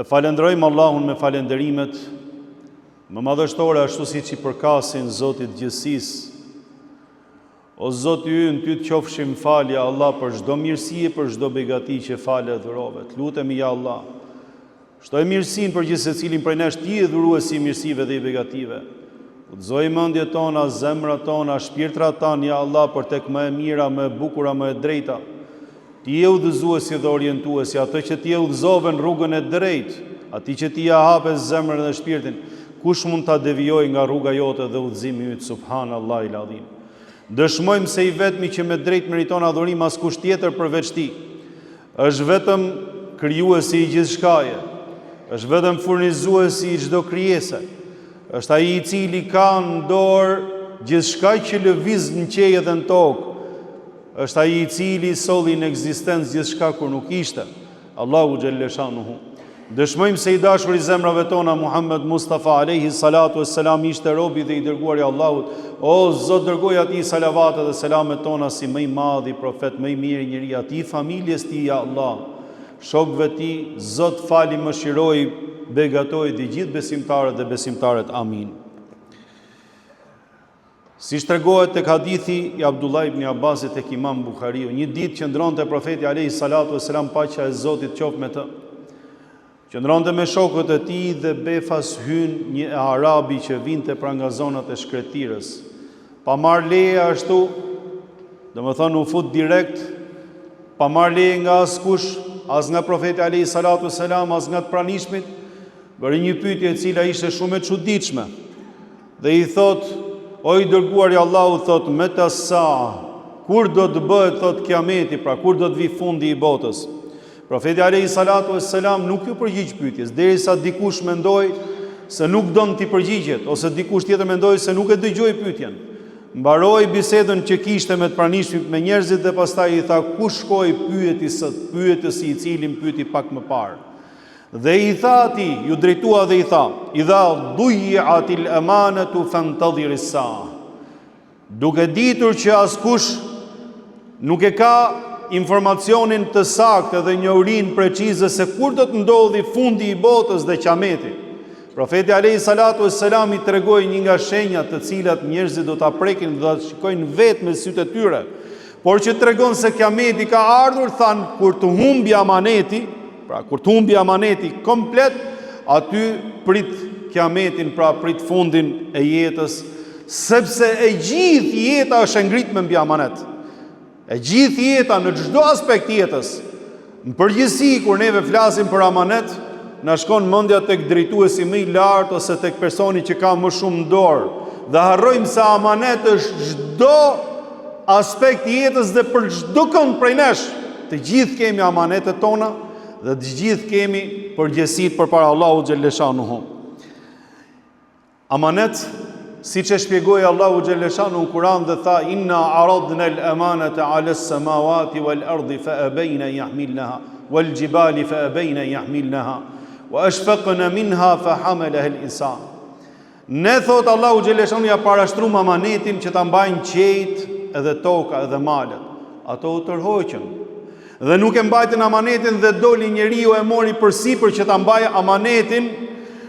E falenderojmë Allahun me falenderimet më madhështore ashtu siç I përkasin Zotit gjithësisë. O Zoti ynë, ty të qofshim falja Allah për çdo mirësi e për çdo begati që fale dhurove. Të lutemi ja Allah. Shtoj mirësinë për gjithë secilin prej nesh, ti e dhuruesi I mirësive dhe I begative. Udhëzoj mendjet tona, zemrat tona, shpirtrat tanë ja Allah për tek më e mira, më e bukura, më e drejta. Ti e udhëzuesi dhe orientuesi, atë që ti e udhëzove në rrugën e drejtë, atij që ti ja hape zemrën dhe shpirtin. Kush mund ta devijojë nga rruga jote dhe udhëzimi yt, subhanallahu il adhim. Dëshmojmë se I vetmi që me drejt meriton adhurim askush tjetër përveç Ti. Është vetëm krijuesi I gjithçkaje. Është vetëm furnizuesi I çdo krijese. Është ai I cili ka në dorë gjithçka që lëviz në qejë dhe në tokë. Është ai I cili solli në ekzistencë gjithçka kur nuk ishte. Allahu xhalleshanuhu. Dëshmojmë se I dashur I zemrave tona Muhammed Mustafa alayhi salatu wassalam ishte robi dhe I dërguari I Allahut. O Zot, dërgoj atij salavatet dhe selamet tona si më I madhi profet, më I miri njeri, atij familjes Ti ja Allah. Shokëve Ti, Zot fali, mëshiroj, begatoj dhe gjithë besimtarët dhe besimtaret. Amin. Si tregohet tek hadithi I Abdullah ibn Abbasit tek Imam Buhariu, një ditë qëndronte profeti alayhi salatu wassalam, paqja e Zotit qoftë me të. Qëndronte me shokët e tij dhe befas hyn një arabi që vinte pra nga zonat e shkretirës. Pa marrë leje ashtu, domethënë u fut direkt, pa marrë leje nga askush, as nga profeti alayhi salatu wassalam, as nga të pranishmit, bëri një pyetje e cila ishte shumë e çuditshme. Dhe I thot: "O I dërguari I Allahut, thot, meta sa, kur do të bëhet thot kiameti, pra kur do të vi fundi I botës?" Profeti alayhi salatu wassalam nuk ju përgjigj pyetjes, derisa dikush mendoi se nuk don t'i përgjigjet, ose dikush tjetër mendoi se nuk e dëgjoi pyetjen. Mbaroi bisedën që kishte me të pranishmit me njerëzit dhe pastaj I tha: "Ku shkoi pyetësi I cili më pyeti pak më parë?" Dhe I tha atij, ju drejtua dhe I tha: "Idha duyi'atil amanatu fantadhir as-sa'a." Duke ditur që askush nuk e ka informacionin të saktë dhe njohurinë precize se kur do të ndodhi fundi I botës dhe qameti. Profeti alayhi salatu wassalam I tregoi një nga shenjat të cilat njerëzit do ta prekin dhe do ta shikojnë vetë me sytë e tyre, por që tregon se kiameti ka ardhur, than kur të humbi amaneti, pra kur të humbi amaneti komplet, aty prit kiametin, pra prit fundin e jetës, sepse e gjithë jeta është e ngritme mbi amanet. E gjithë jeta në çdo aspekt jetës. Në përgjithësi kur neve flasim për amanet, na shkon mendja tek drejtuesi më I lartë ose tek personi që ka më shumë në dorë. Dhe harrojmë se amanet është çdo aspekt I jetës dhe për çdo kënd prej nesh. Të gjithë kemi amanetet tona dhe të gjithë kemi përgjegjësitë përpara Allahut xhalleshanuhu. Amanet, siç e shpjegoi Allahu xhalleshanu në Kur'an dhe tha: "Inna aradna al-amanata 'ala as-samawati wal-ardi fa abayna yahmilnaha wal-jibali fa abayna yahmilnaha wa ashfaqna minha fa hamalaha al-insan." Ne, thot Allahu xhalleshanu, ja parashtrum amanetin që ta mbajnë qejt edhe toka edhe malet. Ato u tërhoqën. Dhe nuk e mbajtën amanetin dhe doli njeriu e mori përsipër që ta mbajë amanetin,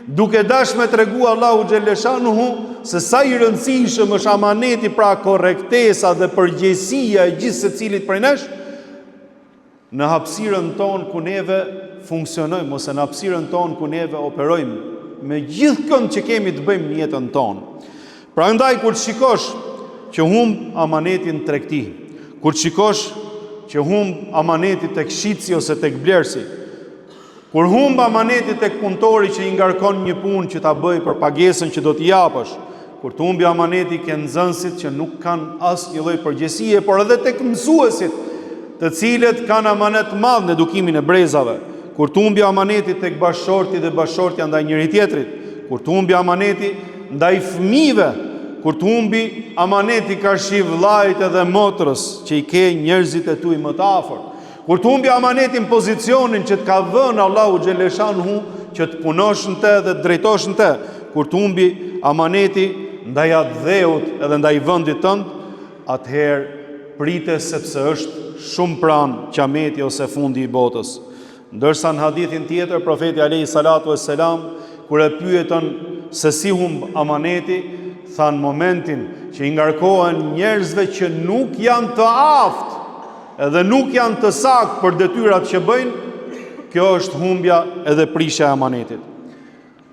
duke dash me tregu Allahu xhalleshanuhu se sa I rëndësishëm është amaneti, pra korrektesa dhe përgjegjësia e gjithë secilit prej nesh në hapësirën tonë ku neve funksionojmë, ose në hapësirën tonë ku neve operojmë me gjithë kënd që kemi të bëjmë në jetën tonë. Prandaj kur shikosh që humb amanetin tregti, kur shikosh që humb amanetin tek shitsi ose tek blersi, kur humb amanetin tek punëtori që I ngarkon një punë që ta bëj për pagesën që do t'i japësh, kur të humbi amaneti ke nxënësit që nuk kanë asnjë lloj përgjegjësie, por edhe tek mësuesit, të cilët kanë amanet madh në edukimin e brezave, kur të humbi amaneti tek bashorti dhe bashortja ndaj njëri tjetrit, kur të humbi amaneti ndaj fëmijëve, kur të humbi amaneti karshi vllajt edhe motrës që I ke njerëzit e tuaj më të afërt, kur të humbi amanetin pozicionin që të ka vënë Allahu xhalleshanuhu që të punosh në të dhe të drejtosh në të, kur të humbi amaneti ndaj atë dheut edhe ndaj vendit tënd, atëherë prite sepse është shumë pranë qameti ose fundi I botës. Ndërsa në hadithin tjetër, profeti alayhi salatu wassalam, kur e pyetën se si humb amaneti, tha në momentin që i ngarkohen njerëzve që nuk janë të aftë edhe nuk janë të saktë për detyrat që bëjnë, kjo është humbja edhe prishja e amanetit.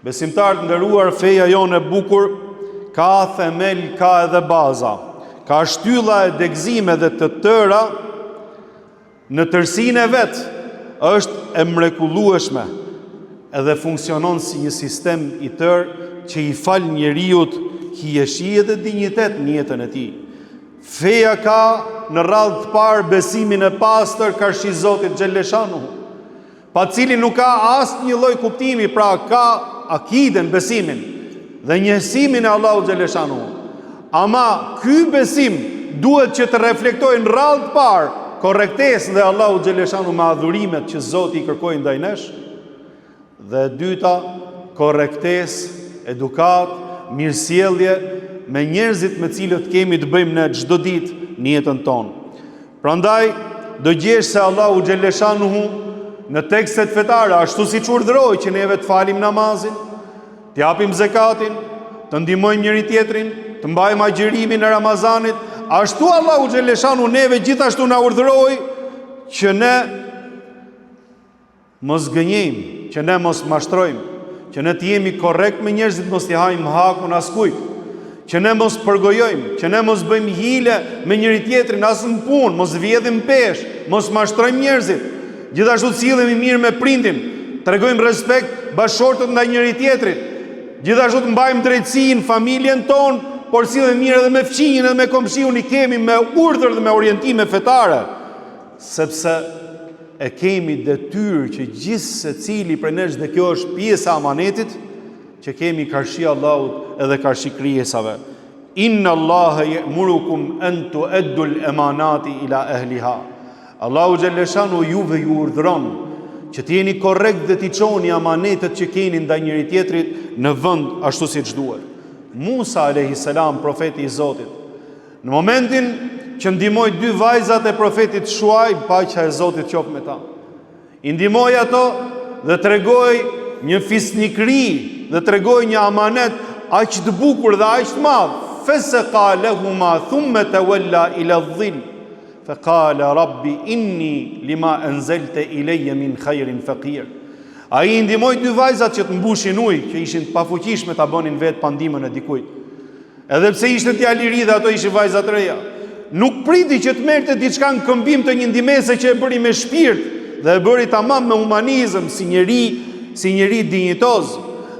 Besimtarët nderuar, feja jonë e bukur ka themel, ka edhe baza, ka shtylla e degëzime dhe të tëra në tërsinë e vet, është e mrekullueshme edhe funksionon si një sistem i tërë që i fal njeriut hijeshi dhe dinjitet në jetën e tij. Feja ka në radhë të parë besimin e pastër karshi Zotit xhaleshanuhu, pa cilin nuk ka asë një lloj kuptimi, pra ka akiden, besimin dhe njësimin e Allahu xhaleshanuhu. Ama ky besim duhet që të reflektojë në radhë të parë korrektesën dhe Allahu xhaleshanuhu me adhurimet që Zoti i kërkoi ndaj nesh, dhe e dyta korrektesë, edukat, mirësjellje me njerëzit me cilët kemi të bëjmë ne çdo ditë në jetën tonë. Prandaj do gjesh se Allahu xhaleshanuhu në tekstet fetare, ashtu si që urdhëroi që neve të falim namazin, të japim zekatin, të ndihmojmë njëri tjetrin, të mbajmë agjërimin e Ramazanit, ashtu Allahu xhaleshanuhu neve gjithashtu na urdhëroi që ne mos gënjejmë, që ne mos mashtrojmë, që ne të jemi korrekt me njerëzit, mos t'i hajmë hakun askujt, që ne mos përgojojmë, që ne mos bëjmë hile me njëri tjetrin as në punë, mos vjedhim pesh, mos mashtrojmë njerëzit. Gjithashtu sillemi mirë me prindin, tregojmë respekt bashkëshortët ndaj njëri tjetrit. Gjithashtu të mbajmë drejtësinë familjen tonë, por sillemi mirë edhe me fëmijën edhe me komshiun, i kemi me urdhër dhe me orientime fetare, sepse e kemi detyrë që gjithë secili prej nesh, dhe kjo është pjesë e amanetit, që kemi karshi Allahut edhe karshi krijesave. Inna Allaha ya'murukum an tu'addu al-amanati ila ahliha. Allahu xhaleshanu juve ju urdhëron që të jeni korrekt dhe t'i çoni amanetet që keni ndaj njëri tjetrit në vend ashtu siç duhet. Musa alayhis salam, profeti i Zotit, në momentin që ndihmoi dy vajzat e profetit Shuaib, paqja e Zotit qoftë me ta, i ndihmoi ato dhe tregoi një fisnikëri dhe tregoi një amanet aq të bukur dhe aq të madh. Fasaqa lahuma thumma tawalla ila adh-dhill faqala rabbi inni lima anzalta ilayya min khairin faqir. Ai ndihmoi dy vajzat që të mbushin ujë, që ishin të pafuqishme ta bënin vetë pandimën e dikujt. Edhe pse ishte djalëri dhe ato ishin vajza të reja, nuk priti që të merrte diçka në këmbim të një ndihmese që e bëri me shpirt dhe e bëri tamam me humanizëm, si njeri dinjitoz,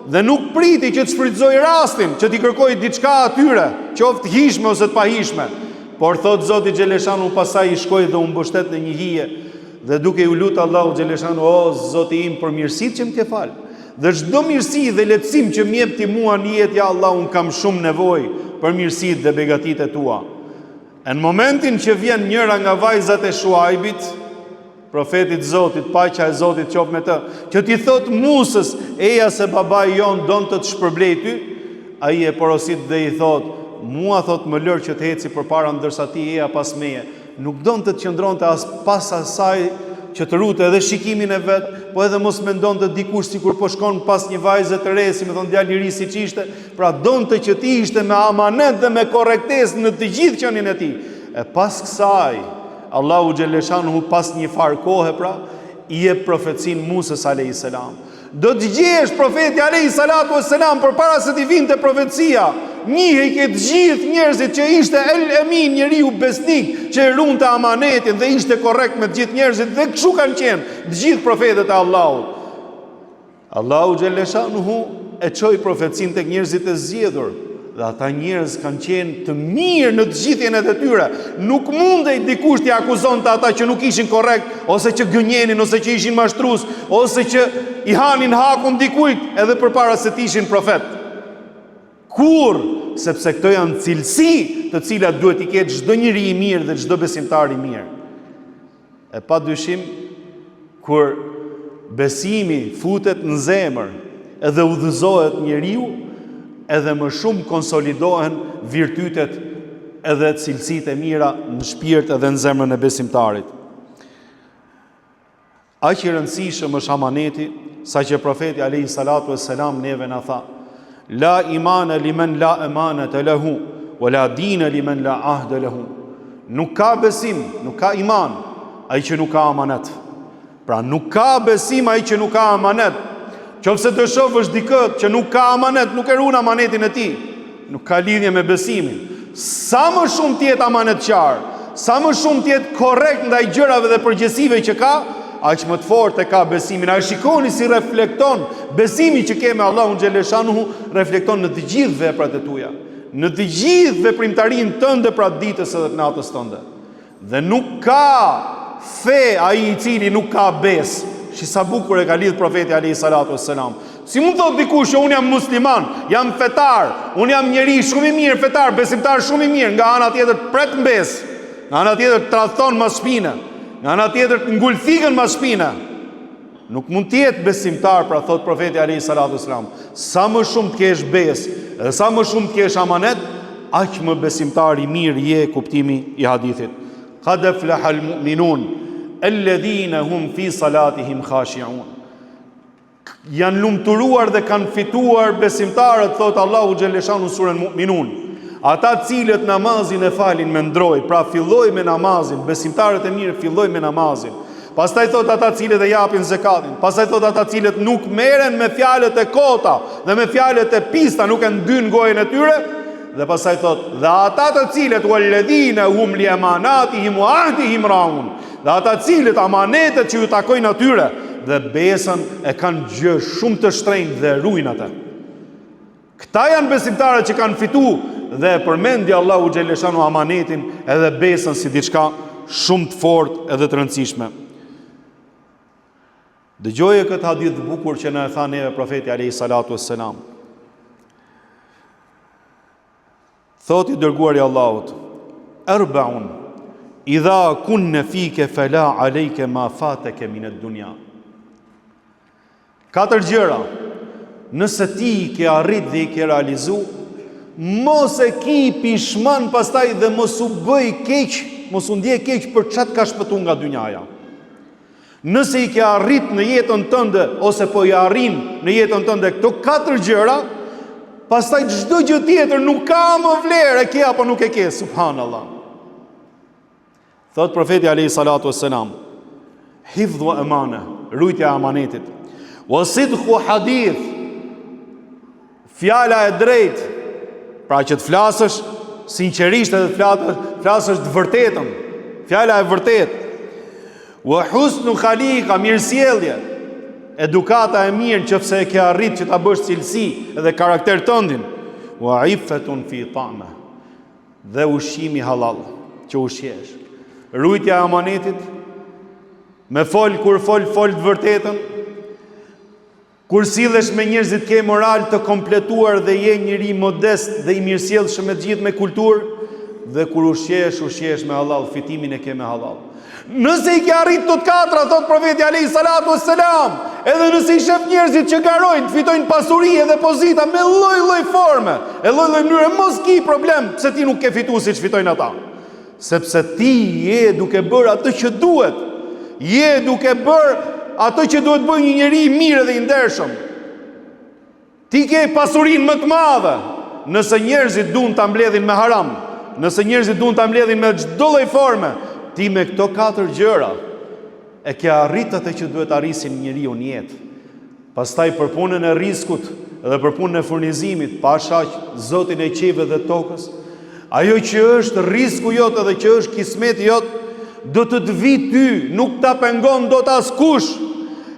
dhe nuk priti që të shfrytëzoi rastin që t'i kërkoi diçka atyre, qoftë hishme ose të pahishme. Por thot Zoti xhaleshanu, pasaj i shkoi dhe u mbështet në një hije, dhe duke u lutur Allahu xhaleshanu, o Zoti im, për mirësitë që më ke fal, dhe çdo mirësi dhe lehtësim që më jep ti mua në jetë, ja Allah, un kam shumë nevojë për mirësitë dhe begatitë tua. Në momentin që vjen njëra nga vajzat e Shuaibit, profetit Zotit, paqja e Zotit qoftë me të, që ti thot Musës, eja se babai jon donte të shpërblej ty, ai e porosit dhe i thot, mua thot më lër që të heci përpara, ndërsa ti eja pas meje. Nuk donte të qëndronte as pas asaj që të rute edhe shikimin e vet, po edhe mos mendonte dikush sikur po shkon pas një vajze të re, si më thon djalë i ri siç ishte, pra donte që ti ishte me amanet dhe me korrektesë në të gjithë qenin e tij. E pas kësaj, Allahu xhaleshanuhu pas një farë kohe, pra i jep profecinë Musës alayhis salam. Do të gjesh profeti alayhis salatu wassalam përpara se t'i vinte profecia, njihej ke të gjithë njerëzit që ishte el emin, njeriu besnik që runte amanetin dhe ishte korrekt me të gjithë njerëzit, dhe kështu kanë qenë të gjithë profetët e Allahut. Allahu xhaleshanuhu e çoi profecinë tek njerëzit e zgjedhur, dhe ata njerëz kanë qenë të mirë në të gjithjen e tyre. Nuk mundej dikush t'i akuzonte ata që nuk ishin korrekt, ose që gënjenin, ose që ishin mashtrues, ose që i hanin hakun dikujt edhe përpara se të ishin profet. Kur, sepse këto janë cilësi të cilat duhet i ketë çdo njeri i mirë dhe çdo besimtar i mirë. E pa dyshim, kur besimi futet në zemër edhe udhëzohet njeriu, edhe më shumë konsolidohen virtytet edhe cilësitë e mira në shpirt edhe në zemrën e besimtarit. Aq i rëndësishëm është amaneti, sa që profeti alayhi salatu wassalam neve na tha: La imana liman la amanata lahu, wa la dina liman la ahda lahu. Nuk ka besim, nuk ka iman ai që nuk ka amanet. Pra nuk ka besim ai që nuk ka amanet. Qofse të shohësh dikë që nuk ka amanet, nuk e ruan amanetin e tij. Nuk ka lidhje me besimin. Sa më shumë të jetë amanetqar, sa më shumë të jetë korrekt ndaj gjërave dhe përgjegjësive që ka, aq më të fortë ka besimin. A shikoni si reflekton besimi që ke me Allahun xhaleshanuhu, reflekton në të gjithë veprat e tua, në të gjithë veprimtarinë tënde pra ditës edhe të natës tënde. Dhe nuk ka fe ai i cili nuk ka bes. Shi sa bukur e ka lidh profeti alayhi salatu wassalam. Si mund thot dikush që unë jam musliman, jam fetar, unë jam njeri shumë i mirë, fetar, besimtar shumë i mirë, nga ana tjetër pret mbes, nga ana tjetër tradhton mas shpinë, nga ana tjetër ngul thikën mas shpinë. Nuk mund të jetë besimtar, pra thot profeti alayhi salatu wassalam. Sa më shumë të kesh besë, dhe sa më shumë të kesh amanet, aq më besimtar i mirë je, kuptimi i hadithit. Qad aflaha almu'minun alladhina hum fi salatihim khashi'un. Janë lumturuar dhe kanë fituar besimtarët, thot Allahu xhaleshanu në surën Mu'minun. Ata cilët namazin e falin me ndroj, pra filloj me namazin, besimtarët e mirë filloj me namazin. Pastaj thot ata cilët e japin zakatin, pastaj thot ata cilët nuk merren me fjalët e kota dhe me fjalët e pista, nuk e ndyn gojën e tyre, dhe pastaj thot dhe ata të cilët walladhina hum li amanatihim wa ahdihim raun, dhe ata cilët amanetet që ju takojnë atyre dhe besën e kanë gjë shumë të shtrenjtë dhe ruajnë atë. Këta janë besimtarët që kanë fituar dhe përmendi Allahu xhaleshanu amanetin edhe besën si diçka shumë të fortë edhe të rëndësishme. Dëgjoje këtë hadith të bukur që na e tha neve profeti alayhi salatu wassalam. Thot i dërguari i Allahut: Arba'un idha kunna fike fala alayka ma fataka min ad-dunya. 4 gjëra, nëse ti i ke arrit dhe i ke realizu, mos e ki pishman pastaj dhe mos u bëj keq, mos u ndje keq për çat ka shpëtu nga dynjaja. Nëse i ke arrit në jetën tënde, ose po i arrin në jetën tënde këto 4 gjëra, pastaj çdo gjë tjetër nuk ka më vlerë, e ke apo nuk e ke, subhanallah. Thot profeti alayhi salatu wassalam: hifdhu amana, rujtja e amanetit. Wa sidqu hadith, fjala e drejtë, pra që të flasësh sinqerisht edhe të flasësh të vërtetën, fjala e vërtetë. Wa husnu khaliqa, mirësjellje, edukata e mirë nëse e ke arrit që ta bësh cilësi edhe karakter tëndin. Wa iffatun fi ta'ma, dhe ushqimi halal që ushqesh. Rujtja e amanetit, me fol kur fol të vërtetën. Kur sillesh me njerëzit ke moral të kompletuar dhe je njëri modest dhe i mirësjellshëm me gjithë me kulturë, dhe kur ushqesh me halal, fitimin e ke me halal. Nëse i ke arrit të 4, thot profeti alayhi salatu wassalam, edhe nëse i shef njerëzit që garojnë, fitojnë pasuri dhe pozita me lloj-lloj forme, e lloj-lloj mënyre, mos ki problem pse ti nuk ke fituar siç fitojnë ata. Sepse ti je duke bërë atë që duhet. Je duke bërë ato që duhet bëjë një njeri i mirë dhe i ndershëm. Ti ke pasurinë më të madhe. Nëse njerëzit duan ta mbledhin me haram, nëse njerëzit duan ta mbledhin me çdo lloj forme, ti me këto 4 gjëra e ke arrit atë që duhet arrisin njeriu në jetë. Pastaj për punën e riskut dhe për punën e furnizimit, pa shaq Zotin e qiellit dhe tokës, ajo që është risku jot edhe që është kismeti jot, do të vi ty, nuk ta pengon dot askush.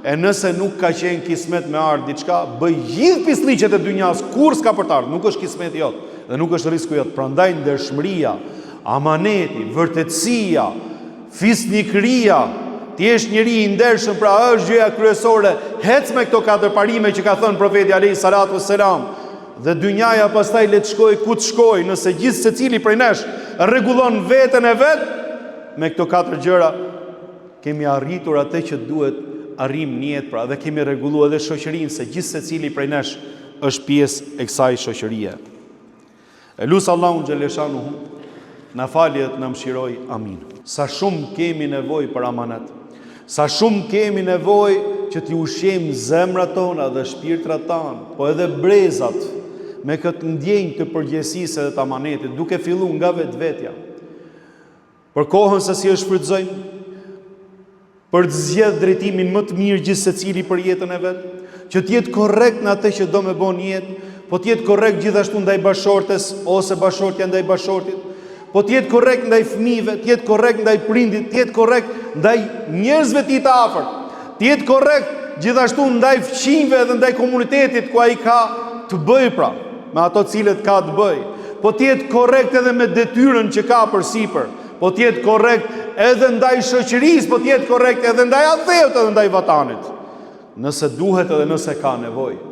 E nëse nuk ka qenë kismet me ardh diçka, bëj gjithë pisliqet e dynjas, kur s'ka për të ardhur, nuk është kismeti jot dhe nuk është risku jot. Prandaj ndershmëria, amaneti, vërtetësia, fisnikëria, ti je njëri i ndershëm, pra është gjëja kryesore. Hec me këto 4 parime që ka thënë profeti alayhi salatu wassalam. Dhe dynjaja pastaj le të shkojë ku të shkojë, nëse gjithë secili prej nesh rregullon veten e vet, me këto 4 gjëra kemi arritur atë që duhet arrim në jetë, pra, dhe kemi rregulluar edhe shoqërinë, se gjithë secili prej nesh është pjesë e kësaj shoqërie. Elus Allahun xhaleshanuhu na falë dhe na mëshiroj, amin. Sa shumë kemi nevojë për amanet, Sa shumë kemi nevojë që t'i ushqejmë zemrat tona dhe shpirtrat tanë, po edhe brezat me këtë ndjenjë të përgjegjësisë dhe të amanetit, duke filluar nga vetvetja. Për kohën se si e shfrytëzojmë, për të zgjedhur drejtimin më të mirë gjithë secili për jetën e vet, që të jetë korrekt në atë që do me bën jetë, po të jetë korrekt gjithashtu ndaj bashortes ose bashortja ndaj bashortit, po të jetë korrekt ndaj fëmijëve, të jetë korrekt ndaj prindit, të jetë korrekt ndaj njerëzve të tij të afërt, të jetë korrekt gjithashtu ndaj fëmijëve dhe ndaj komunitetit ku ai ka të bëjë pra, me ato cilët ka të bëjë, po të jetë korrekt edhe me detyrën që ka përsipër, po të jetë korrekt edhe ndaj shoqërisë, po të jetë korrekt edhe ndaj adheut edhe ndaj vatanit, nëse duhet edhe nëse ka nevojë.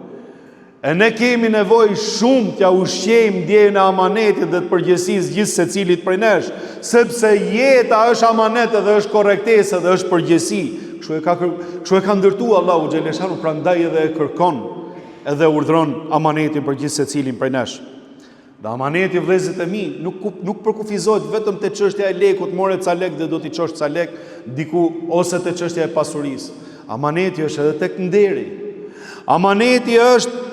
E ne kemi nevojë shumë t'ja ushqejmë ndjenjën e amanetit dhe të përgjegjësisë gjithë secilit prej nesh, sepse jeta është amanet dhe është korrektesë dhe është përgjegjësi. Kështu e ka ndërtuar Allahu xhaleshanu, prandaj edhe e kërkon edhe urdhron amanetin për gjithë secilin prej nesh. Dhe amaneti, vëllezërit e mi, nuk përkufizohet vetëm te çështja e lekut, more ca lek dhe do t'i çosh ca lek diku, ose te çështja e pasurisë. Amaneti është edhe tek nderi. Amaneti është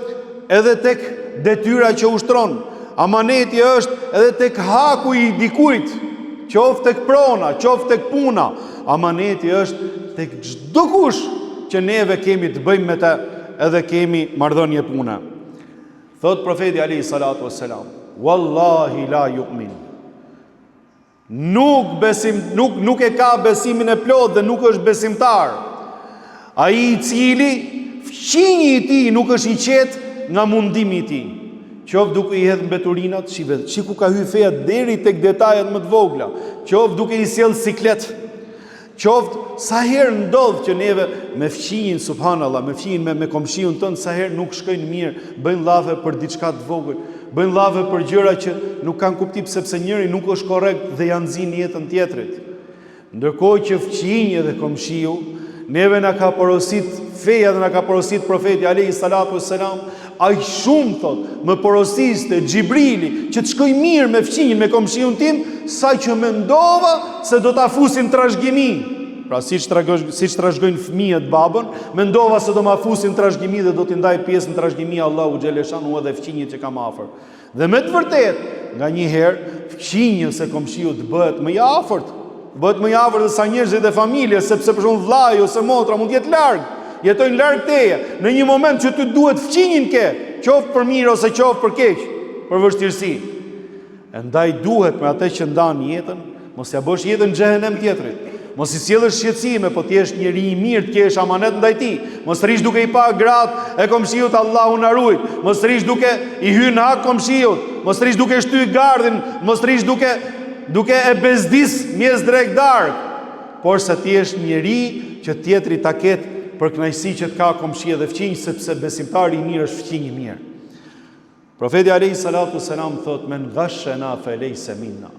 edhe tek detyra që ushtron. Amaneti është edhe tek haku i dikujt, qoftë tek prona, qoftë tek puna. Amaneti është tek çdo kush që neve kemi të bëjmë me të, edhe kemi marrëdhënie pune. Thot profeti alayhi salatu wassalam, wallahi la yu'min. Nuk e ka besimin e plot dhe nuk është besimtar. Ai i cili fqinji i tij nuk është i qetë nga mundimi i tij. Qoftë duke i hedh mbeturinat, shiku ka hyrë feja deri tek detajet më të vogla. Qoftë duke i sjell siklet. Qoftë sa herë ndodh që neve me fqinjin, subhanallahu, me fqinjin me komshiun tënd, sa herë nuk shkojnë mirë, bëjnë llave për diçka të vogël, bëjnë llave për gjëra që nuk kanë kuptim sepse njëri nuk është korrekt dhe janë nxinë jetën tjetrit. Ndërkohë që fqinji dhe komshiu neve na ka porosit feja dhe na ka porosit profeti alayhi salatu wassalam, ai shumë thot, më porosiste Xhibrili që të shkoj mirë me fqinjin, me komshiun tim, sa që mendova se do ta fusin trashëgimi. Pra siç trashëgojnë fëmijët babën, mendova se do ma fusin trashëgimi dhe do t'i ndaj pjesën trashëgimi Allahu xhaleshanu edhe fqinjit që kam afër. Dhe me të vërtetë, nganjëherë fqinji ose komshiu të bëhet më i afërt. Bëhet më i afërt se sa njerëzit e familjes, sepse për shembull vllai ose motra mund të jetë larg, jetojnë larg teje. Në një moment që ty duhet fqinjin ke, qoftë për mirë ose qoftë për keq, për vështirësi. Andaj duhet me atë që ndan jetën, mos ja bësh jetën xhehenem tjetrit. Mos i sjellësh shqetësime, po ti je njeri i mirë, ti je amanet ndaj tij. Mos rish duke i pa gratë e komshiut, Allahu na ruaj. Mos rish duke i hyrë në hak komshiut, mos rish duke shtyr gardhin, mos rish duke e bezdis mjes drejt dark, por se ti je njeri që tjetri ta ketë për kënaqësi që të ka komshia dhe fqinj, sepse besimtari i mirë është fqinj i mirë. Profeti alayhi salatu wassalam thot, men ghashana fa laysa minna.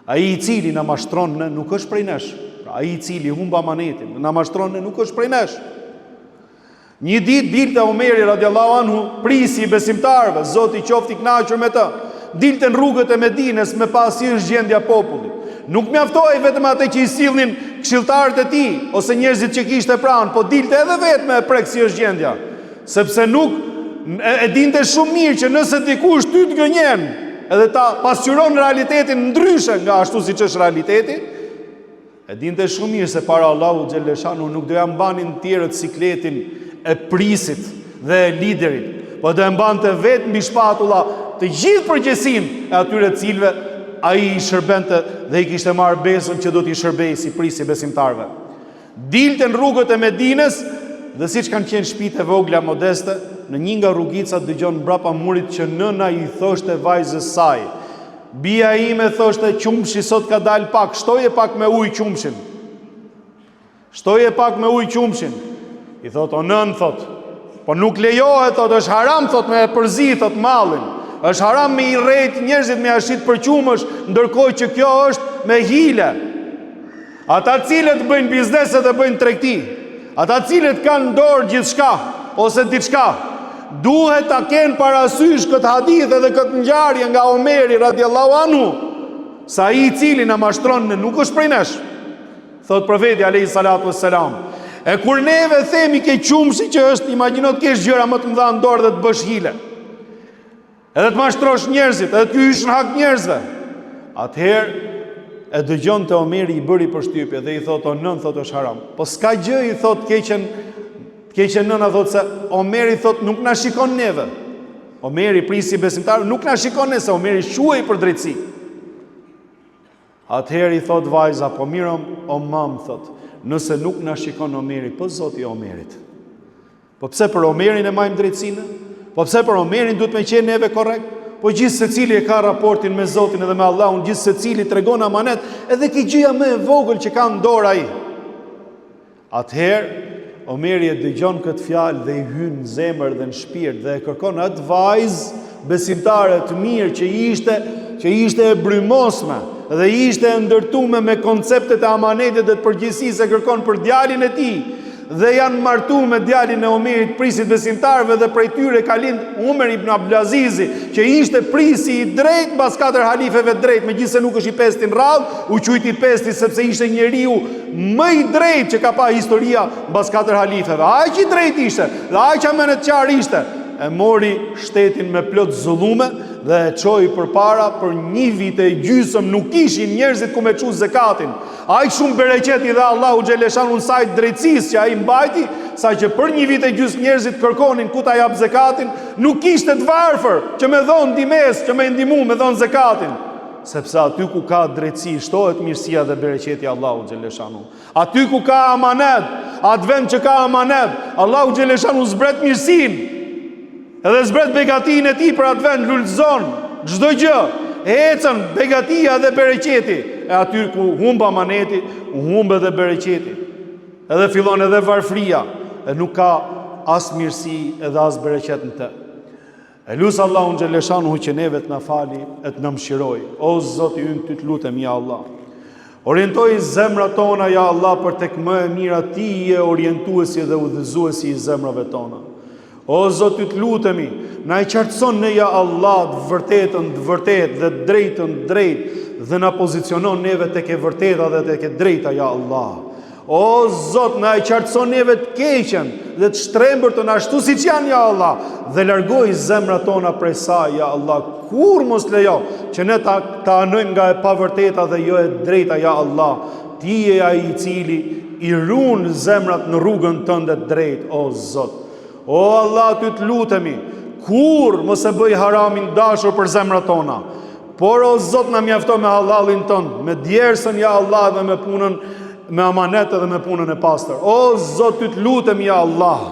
Ai i cili na mashtron ne nuk është prej nesh. Pra ai i cili humb amanetin, na mashtron ne nuk është prej nesh. Një ditë dilte Omeri radiallahu anhu, prisi i besimtarëve, Zoti qoftë i kënaqur me të, dilte në rrugët e Medinës me pasi është gjendja popullit. Nuk mjaftoi vetëm atë që i sillnin këshilltarët e tij ose njerëzit që kishte pranë, po dilte edhe vetë me prek si është gjendja. Sepse nuk e dinte shumë mirë që nëse dikush ty të gënjen, edhe ta pasqyron realitetin ndryshe nga ashtu siç është realiteti, e dinte shumë mirë se para Allahu xhaleshanu nuk do ja mbanin tjerët sikletin e prisit dhe e liderit, po do e mbante vetë mbi shpatulla të gjithë përgjegjësinë e atyre cilëve ai i shërbente dhe i kishte marrë besën që do t'i shërbejë si prisi besimtarve. Dilte në rrugët e Medinës dhe siç kanë qenë shtëpitë e vogla modeste, në një nga rrugicat dëgjon mbrapa murit që nëna i thoshte vajzës saj, bia ime thoshte qumshi sot ka dalë pak, shtoje pak me ujë qumshin. Shtoje pak me ujë qumshin. I thot, o nën, thot, po nuk lejohet, thot, është haram, thot, me e përzi, thot, mallin. Është haram me i rrejt njerëzit me ashit për qumësh, ndërkohë që kjo është me hile. Ata cilët bëjnë bizneset dhe bëjnë tregti, ata cilët kanë dorë gjithçka ose diçka, duhet ta kenë parasysh këtë hadith edhe këtë ngjarje nga Omeri radiallahu anhu, sa i cili na mashtron në nuk është prej nesh. Thot profeti alayhi salatu wassalam, E kur neve themi ke qumshi që është, imagjino të kesh gjëra më të mëdha në dorë dhe të bësh hile, edhe të mashtrosh njerëzit, edhe të hysh në hak njerëzve, atëherë e dëgjon të Omeri i bëri përshtypje dhe i thot, o nën, thot është haram. Po s'ka gjë, i thot, keqen nëna, thot se Omeri thot nuk na shikon neve. Omeri prisi besimtar, nuk na shikon ne, se Omeri shuaj për drejtësi. Atëherë i thot vajza, po mirë o mam, thot, nëse nuk na shikon Omeri, po zoti Omerit. Po pse për Omerin e majmë drejtësinë? Po pse për Omerin duhet me qenë neve korrekt? Po gjithë secili e ka raportin me Zotin edhe me Allahun, gjithë secili tregon amanet, edhe ki gjëja më e vogël që ka në dorë ai. Atëherë Omeri e dëgjon këtë fjalë dhe i hyn në zemër dhe në shpirt dhe e kërkon atë vajzë besimtare të mirë që ishte e brymosme dhe ishte e ndërtuar me konceptet e amanetit dhe të përgjegjësisë, e kërkon për djalin e tij. Dhe janë martuar me djalin e Omerit, prisit besimtarëve, dhe prej tyre ka lind Umar ibn Abdulazizi, që ishte prisi i drejt mbas 4 halifeve drejt, megjithëse nuk është i pesti në radhë, u quajti i pesti sepse ishte njeriu më i drejt që ka pa historia mbas 4 halifeve. Aq i drejt ishte, dhe aq amenetçar ishte. E mori shtetin me plot zullume dhe e çoi përpara për 1 vit e gjysmë, nuk kishin njerëzit ku me çu zakatin. Aq shumë bereqeti dhe Allahu xhaleshanu saj drejtësisë që ai mbajti, sa që për 1 vit e gjysmë njerëzit kërkonin ku ta jap zakatin, nuk kishte të varfër që me dhon dimes, që me ndihmu me dhon zakatin. Sepse aty ku ka drejtësi, shtohet mirësia dhe bereqeti Allahu xhaleshanu. Aty ku ka amanet, atë vend që ka amanet, Allahu xhaleshanu zbret mirësinë. Edhe zbret begatin e tij për atë vend, lulëzon çdo gjë, ecën begatia dhe bereqeti. E aty ku humb amaneti, humb edhe bereqeti. Edhe fillon edhe varfria, e nuk ka as mirësi edhe as bereqet në të. E lusë Allahun xhaleshanu që neve të na fali, e të na mëshiroj. O Zoti ynë, ty të lutem ja Allah. Orientoj zemrat tona ja Allah për tek më e mira, ti je orientuesi dhe udhëzuesi i zemrave tona. O Zot, ty të lutemi, na e qartëson ne ja Allah të vërtetën të vërtet dhe drejtën drejt, dhe na pozicionon neve tek e vërteta dhe tek e drejta ja Allah. O Zot, na e qartëson neve të keqen dhe të shtrembërtën ashtu siç janë ja Allah, dhe largoj zemrat tona prej saj ja Allah. Kur mos lejo që ne ta anojmë nga e pavërteta dhe jo e drejta ja Allah. Ti je ai i cili i ruan zemrat në rrugën tënde të drejtë, o Zot. O Allah, ty të lutemi, kur mos e bëj haramin dashur për zemrat tona, por o Zot, na mjafto me halalin ton, me djersën ja Allah dhe me punën, me amanet dhe me punën e pastër. O Zot, ty të lutemi ja Allah,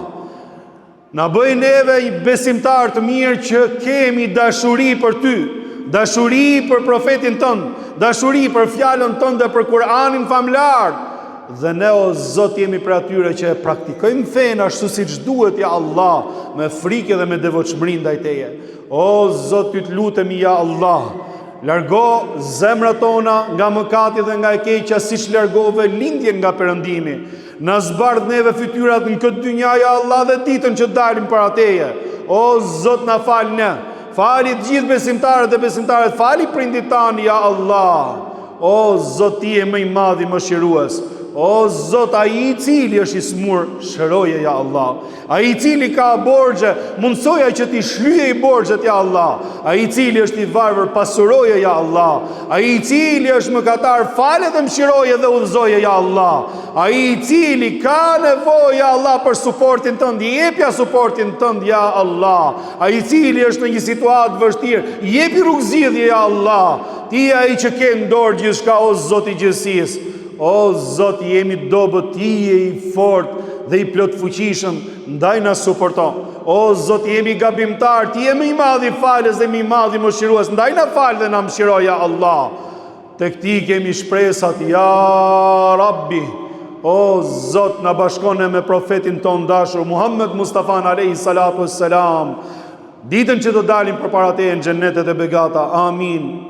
na bëj neve i besimtar të mirë që kemi dashuri për ty, dashuri për profetin ton, dashuri për fjalën ton dhe për Kur'anin famlar. Dhe ne o Zot jemi për atyre që e praktikojmë fenë ashtu siç duhet ja Allah, me frikë dhe me devotshmëri ndaj teje. O Zot, ty të lutemi ja Allah, largo zemrat tona nga mëkati dhe nga e keqja, siç largove lindjen nga perëndimi. Na zbardh neve fytyrat në këtë dynja ja Allah dhe ditën që dalim para teje. O Zot, na fal ne. Fali të gjithë besimtarët dhe besimtarët, fali prindit tanë ja Allah. O Zot, ti je më i madh i mëshirues. O Zot, ai i cili është i smur, shëroje ja Allah. Ai i cili ka borxhe, mundsoja që ti shlyej borxhet ja Allah. Ai i cili është i varfër, pasuroje ja Allah. Ai i cili është mëkatar, fale dhe mëshiroje dhe udhëzoje ja Allah. Ai i cili ka nevojë ja Allah për suportin tënd, jepja suportin tënd ja Allah. Ai i cili është në një situatë vështirë, jepi rrugëzgjidhje ja Allah. Ti je ai që ke në dorë gjithçka, o Zot i gjithësisë. O Zot, jemi dobët, ti je i fortë dhe i plot fuqishëm, ndaj na suporto. O Zot, jemi gabimtar, ti je më i madh i falës dhe më i madh i mëshirues, ndaj na fal dhe na mëshiroj ja Allah. Tek ti kemi shpresat ja Rabbi. O Zot, na bashkone me profetin ton dashur Muhammed Mustafa alayhi salatu wassalam, ditën që do dalim përpara teje në xhenetet e begata. Amin.